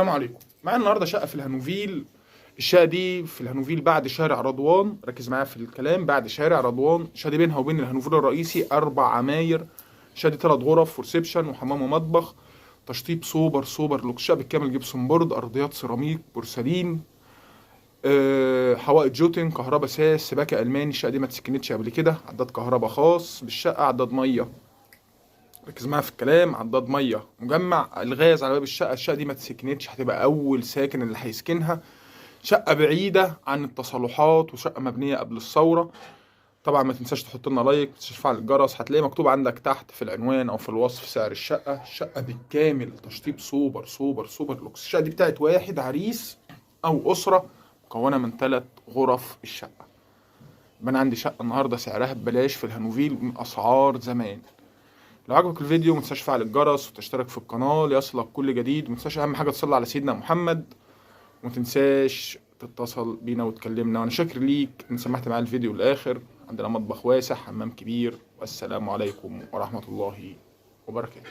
السلام عليكم. معايا النهارده شقه في الهانوفيل. الشقه دي في الهانوفيل بعد شارع رضوان، ركز معايا في الكلام، بعد شارع رضوان. الشقه دي بينها وبين الهانوفيل الرئيسي 4 عماير. الشقه دي 3 غرف وريسبشن وحمام ومطبخ، تشطيب سوبر لوكس. الشقه بالكامل جبسون بورد، ارضيات سيراميك بورسلين، حوائط جوتن، كهرباء ساس، سباكه الماني. الشقه دي ما اتسكنتش قبل كده. عداد كهرباء خاص بالشقه، عداد ميه، ركز معايا في الكلام، عداد ميه مجمع، الغاز على باب الشقه. الشقه دي ما تسكنتش، هتبقى اول ساكن اللي هيسكنها. شقه بعيده عن التصالحات وشقه مبنيه قبل الثوره. طبعا ما تنساش تحط لنا لايك، تفعل الجرس. هتلاقي مكتوب عندك تحت في العنوان او في الوصف سعر الشقه. الشقه بالكامل تشطيب سوبر لوكس. الشقه دي بتاعت واحد عريس او اسره مكونه من 3 غرف الشقه. يبقى انا عندي شقه النهارده سعرها ببلاش في الهانوفيل من اسعار زمان. لو عجبك الفيديو متنساش تفعل الجرس وتشترك في القناة ليصلك كل جديد. متنساش أهم حاجة تصلي على سيدنا محمد، ومتنساش تتصل بينا وتكلمنا. وأنا شاكر ليك إن سمحت معايا الفيديو للآخر. عندنا مطبخ واسع، حمام كبير، والسلام عليكم ورحمة الله وبركاته.